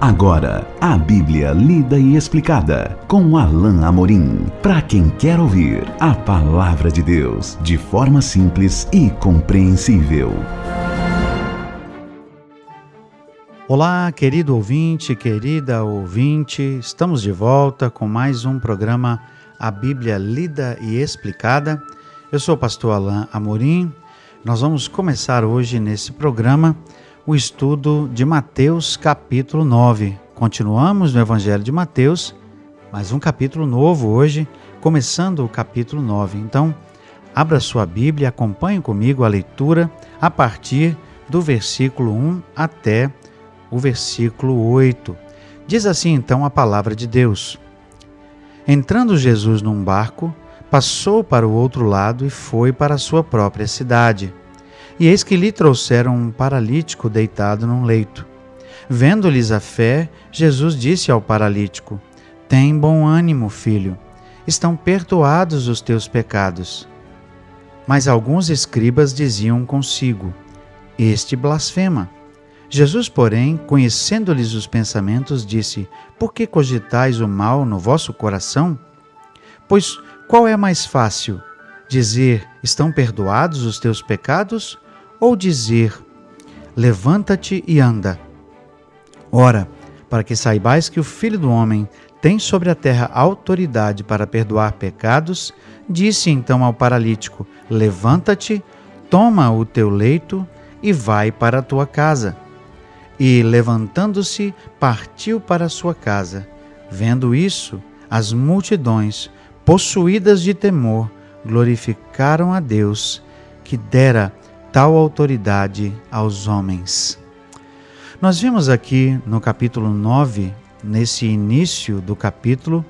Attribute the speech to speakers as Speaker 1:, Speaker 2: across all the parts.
Speaker 1: Agora, a Bíblia lida e explicada com Alain Amorim. Para quem quer ouvir a Palavra de Deus de forma simples e compreensível.
Speaker 2: Olá, querido ouvinte, querida ouvinte. Estamos de volta com mais um programa A Bíblia lida e explicada. Eu sou o pastor Alain Amorim. Nós vamos começar hoje nesse programa o estudo de Mateus capítulo 9. Continuamos no Evangelho de Mateus, mas um capítulo novo hoje, começando o capítulo 9. Então, abra sua Bíblia e acompanhe comigo a leitura a partir do versículo 1 até o versículo 8. Diz assim então a palavra de Deus: Entrando Jesus num barco, passou para o outro lado e foi para a sua própria cidade. E eis que lhe trouxeram um paralítico deitado num leito. Vendo-lhes a fé, Jesus disse ao paralítico: Tem bom ânimo, filho, estão perdoados os teus pecados. Mas alguns escribas diziam consigo: Este blasfema. Jesus, porém, conhecendo-lhes os pensamentos, disse: Por que cogitais o mal no vosso coração? Pois qual é mais fácil, dizer: Estão perdoados os teus pecados? Ou dizer: Levanta-te e anda? Ora, para que saibais que o Filho do Homem tem sobre a terra autoridade para perdoar pecados, disse então ao paralítico: Levanta-te, toma o teu leito e vai para a tua casa. E, levantando-se, partiu para a sua casa. Vendo isso, as multidões, possuídas de temor, glorificaram a Deus, que dera tal autoridade aos homens. Nós vimos aqui no capítulo 9, nesse início do capítulo,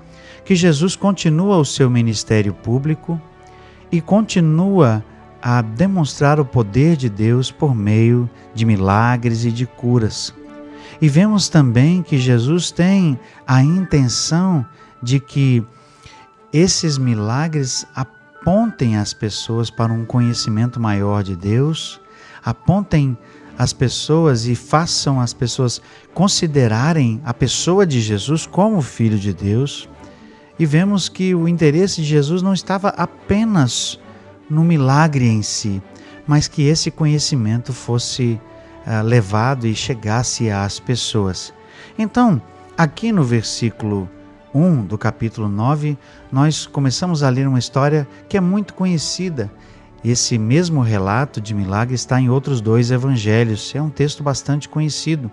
Speaker 2: que Jesus continua o seu ministério público e continua a demonstrar o poder de Deus por meio de milagres e de curas. E vemos também que Jesus tem a intenção de que esses milagres apontem as pessoas para um conhecimento maior de Deus, apontem as pessoas e façam as pessoas considerarem a pessoa de Jesus como Filho de Deus. E vemos que o interesse de Jesus não estava apenas no milagre em si, mas que esse conhecimento fosse levado e chegasse às pessoas. Então, aqui no versículo 1 do capítulo 9, nós começamos a ler uma história que é muito conhecida. Esse mesmo relato de milagre está em outros dois evangelhos. É um texto bastante conhecido.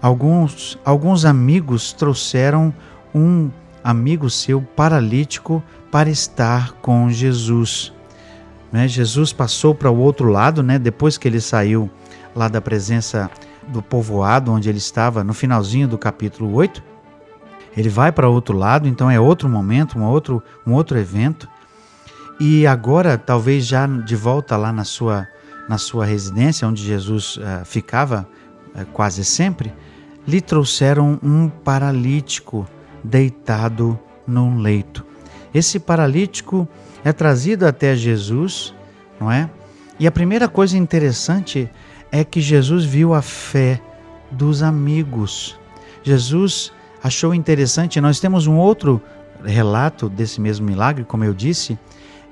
Speaker 2: Alguns amigos trouxeram um amigo seu paralítico para estar com Jesus. Jesus passou para o outro lado, depois que ele saiu lá da presença do povoado onde ele estava, no finalzinho do capítulo 8. Ele vai para o outro lado, então é outro momento, um outro evento. E agora, talvez já de volta lá na sua residência, onde Jesus ficava quase sempre, lhe trouxeram um paralítico deitado num leito. Esse paralítico é trazido até Jesus, não é? E a primeira coisa interessante é que Jesus viu a fé dos amigos. Jesus achou interessante, nós temos um outro relato desse mesmo milagre, como eu disse,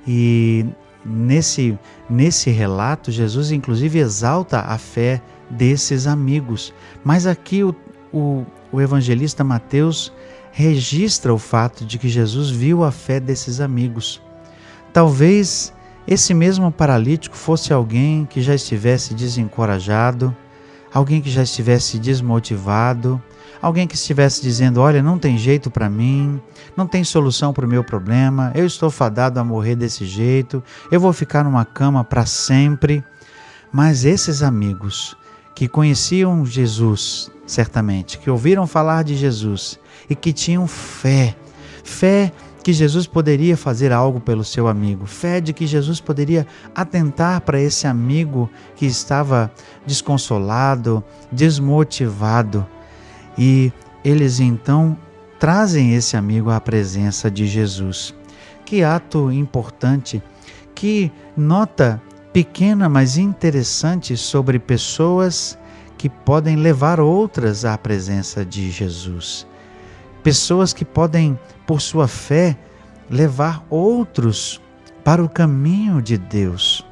Speaker 2: e nesse relato Jesus inclusive exalta a fé desses amigos. Mas aqui o evangelista Mateus registra o fato de que Jesus viu a fé desses amigos. Talvez esse mesmo paralítico fosse alguém que já estivesse desencorajado, alguém que já estivesse desmotivado, alguém que estivesse dizendo: olha, não tem jeito para mim, não tem solução para o meu problema, eu estou fadado a morrer desse jeito, eu vou ficar numa cama para sempre. Mas esses amigos que conheciam Jesus, certamente, que ouviram falar de Jesus e que tinham fé que Jesus poderia fazer algo pelo seu amigo, fé de que Jesus poderia atentar para esse amigo que estava desconsolado, desmotivado. E eles então trazem esse amigo à presença de Jesus. Que ato importante, que nota pequena, mas interessante sobre pessoas que podem levar outras à presença de Jesus. Pessoas que podem, por sua fé, levar outros para o caminho de Deus.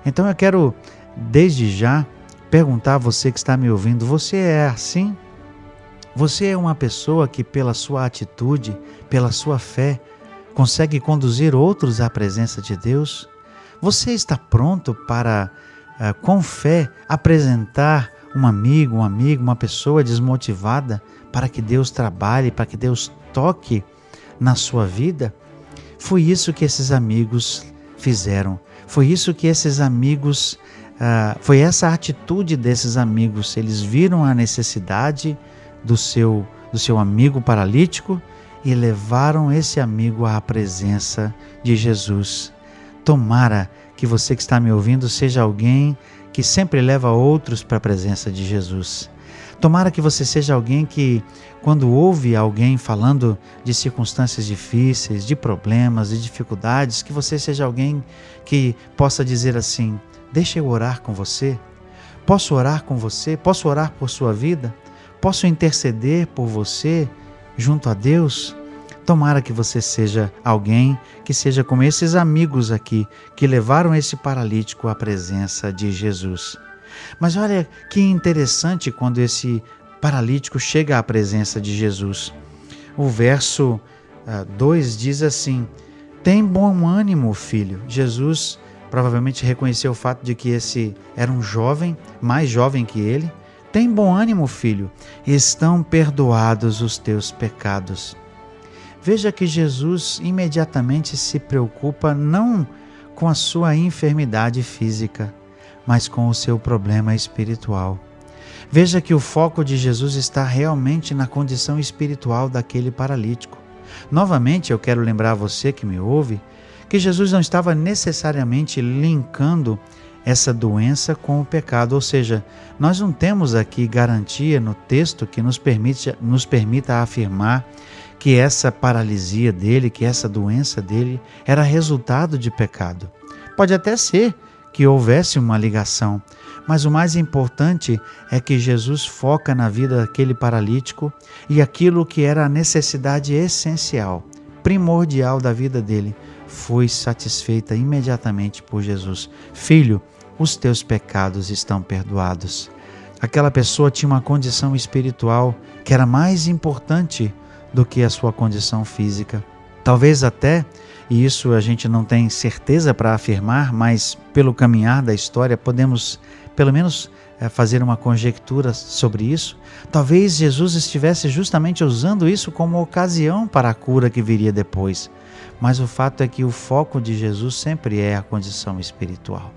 Speaker 2: Então eu quero, desde já, perguntar a você que está me ouvindo: você é assim? Você é uma pessoa que, pela sua atitude, pela sua fé, consegue conduzir outros à presença de Deus? Você está pronto para, com fé, apresentar um amigo, uma pessoa desmotivada para que Deus trabalhe, para que Deus toque na sua vida? Foi isso que esses amigos fizeram. Foi isso que esses amigos, foi essa atitude desses amigos. Eles viram a necessidade do seu amigo paralítico e levaram esse amigo à presença de Jesus. Tomara que você que está me ouvindo seja alguém que sempre leva outros para a presença de Jesus. Tomara que você seja alguém que, quando ouve alguém falando de circunstâncias difíceis, de problemas, de dificuldades, que você seja alguém que possa dizer assim: deixa eu orar com você? Posso orar com você? Posso orar por sua vida? Posso interceder por você junto a Deus? Tomara que você seja alguém que seja como esses amigos aqui, que levaram esse paralítico à presença de Jesus. Mas olha que interessante quando esse paralítico chega à presença de Jesus. O verso 2 diz assim: tem bom ânimo, filho. Jesus provavelmente reconheceu o fato de que esse era um jovem, mais jovem que ele. Tem bom ânimo, filho, estão perdoados os teus pecados. Veja que Jesus imediatamente se preocupa não com a sua enfermidade física, mas com o seu problema espiritual. Veja que o foco de Jesus está realmente na condição espiritual daquele paralítico. Novamente, eu quero lembrar a você que me ouve que Jesus não estava necessariamente linkando essa doença com o pecado, ou seja, nós não temos aqui garantia no texto que nos permita afirmar que essa paralisia dele, que essa doença dele era resultado de pecado. Pode até ser que houvesse uma ligação, mas o mais importante é que Jesus foca na vida daquele paralítico e aquilo que era a necessidade essencial, primordial da vida dele, foi satisfeita imediatamente por Jesus. Filho, os teus pecados estão perdoados. Aquela pessoa tinha uma condição espiritual que era mais importante do que a sua condição física. Talvez até, e isso a gente não tem certeza para afirmar, mas pelo caminhar da história podemos pelo menos fazer uma conjectura sobre isso. Talvez Jesus estivesse justamente usando isso como ocasião para a cura que viria depois. Mas o fato é que o foco de Jesus sempre é a condição espiritual.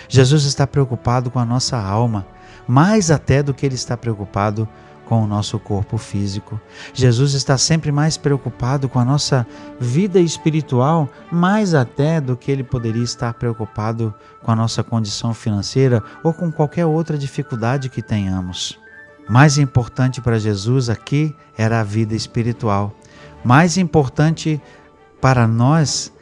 Speaker 2: Jesus está preocupado com a nossa alma, mais até do que ele está preocupado com o nosso corpo físico. Jesus está sempre mais preocupado com a nossa vida espiritual, mais até do que ele poderia estar preocupado com a nossa condição financeira ou com qualquer outra dificuldade que tenhamos. Mais importante para Jesus aqui era a vida espiritual. Mais importante para nós,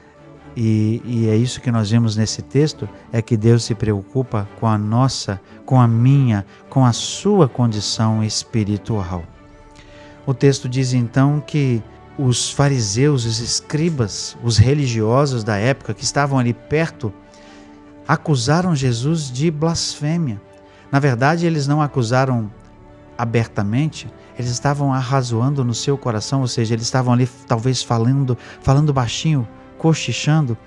Speaker 2: e é isso que nós vemos nesse texto, é que Deus se preocupa com a nossa, com a minha, com a sua condição espiritual. O texto diz então que os fariseus, os escribas, os religiosos da época que estavam ali perto, acusaram Jesus de blasfêmia. Na verdade, eles não acusaram abertamente, eles estavam arrazoando no seu coração, ou seja, eles estavam ali talvez falando baixinho, cochichando,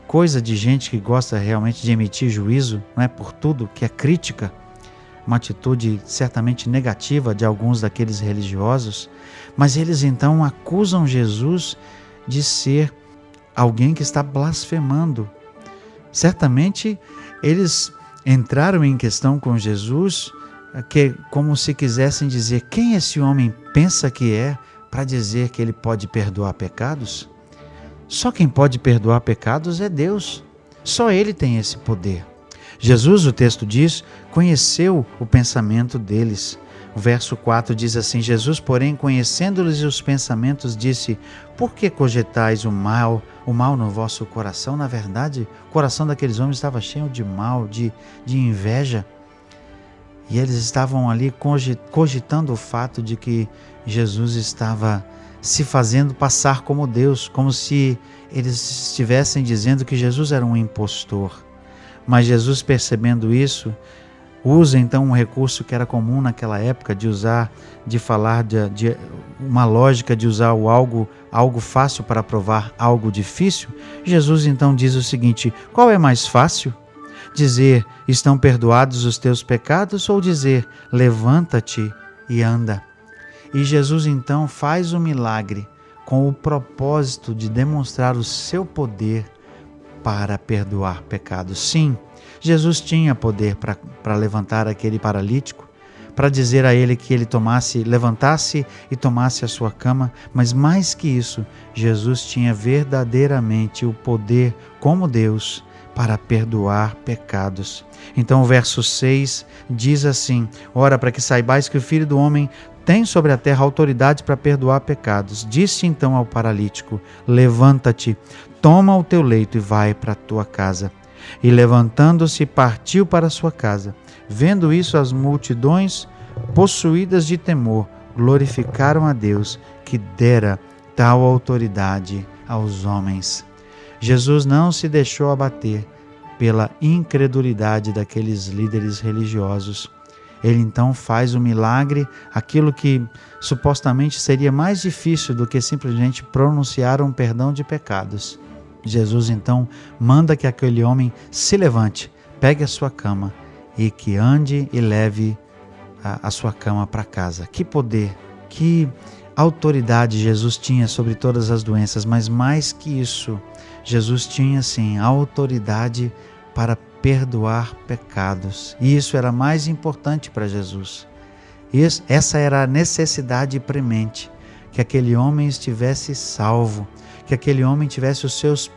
Speaker 2: coisa de gente que gosta realmente de emitir juízo, não é, por tudo, que é crítica, uma atitude certamente negativa de alguns daqueles religiosos, mas eles então acusam Jesus de ser alguém que está blasfemando. Certamente eles entraram em questão com Jesus, que como se quisessem dizer: quem esse homem pensa que é para dizer que ele pode perdoar pecados? Só quem pode perdoar pecados é Deus. Só Ele tem esse poder. Jesus, o texto diz, conheceu o pensamento deles. O verso 4 diz assim: Jesus, porém, conhecendo-lhes os pensamentos, disse: por que cogitais o mal no vosso coração? Na verdade, o coração daqueles homens estava cheio de mal, de inveja. E eles estavam ali cogitando o fato de que Jesus estava se fazendo passar como Deus, como se eles estivessem dizendo que Jesus era um impostor. Mas Jesus, percebendo isso, usa então um recurso que era comum naquela época, de falar de uma lógica de usar algo fácil para provar algo difícil. Jesus então diz o seguinte: qual é mais fácil? Dizer, estão perdoados os teus pecados, ou dizer, levanta-te e anda? E Jesus então faz o milagre com o propósito de demonstrar o seu poder para perdoar pecados. Sim, Jesus tinha poder para levantar aquele paralítico, para dizer a ele que ele levantasse e tomasse a sua cama, mas mais que isso, Jesus tinha verdadeiramente o poder como Deus para perdoar pecados. Então o verso 6 diz assim: ora, para que saibais que o Filho do Homem tem sobre a terra autoridade para perdoar pecados. Disse então ao paralítico: levanta-te, toma o teu leito e vai para a tua casa. E levantando-se, partiu para a sua casa. Vendo isso, as multidões, possuídas de temor, glorificaram a Deus, que dera tal autoridade aos homens. Jesus não se deixou abater pela incredulidade daqueles líderes religiosos. Ele então faz o milagre, aquilo que supostamente seria mais difícil do que simplesmente pronunciar um perdão de pecados. Jesus então manda que aquele homem se levante, pegue a sua cama e que ande e leve a sua cama para casa. Que poder, que autoridade Jesus tinha sobre todas as doenças, mas mais que isso, Jesus tinha sim a autoridade para perdoar pecados. E isso era mais importante para Jesus. Essa era a necessidade premente, que aquele homem estivesse salvo, que aquele homem tivesse os seus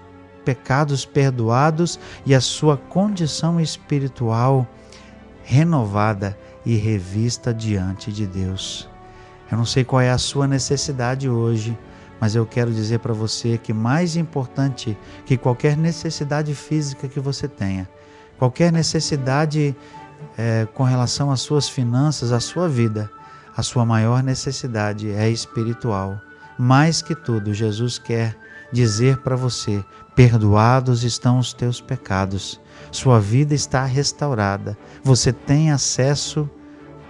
Speaker 2: pecados perdoados e a sua condição espiritual renovada e revista diante de Deus. Eu não sei qual é a sua necessidade hoje, mas eu quero dizer para você que mais importante que qualquer necessidade física que você tenha, qualquer necessidade com relação às suas finanças, à sua vida, a sua maior necessidade é espiritual. Mais que tudo, Jesus quer dizer para você: perdoados estão os teus pecados, sua vida está restaurada, você tem acesso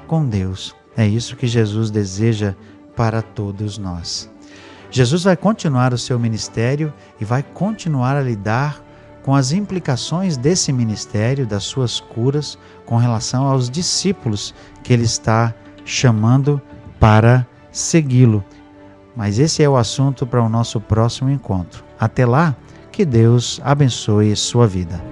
Speaker 2: com Deus. É isso que Jesus deseja para todos nós. Jesus vai continuar o seu ministério e vai continuar a lidar com as implicações desse ministério, das suas curas, com relação aos discípulos que ele está chamando para segui-lo. Mas esse é o assunto para o nosso próximo encontro. Até lá, que Deus abençoe sua vida.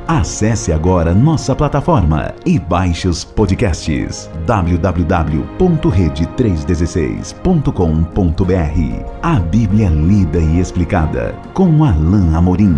Speaker 1: Acesse agora nossa plataforma e baixe os podcasts www.rede316.com.br. A Bíblia lida e explicada com Alain Amorim.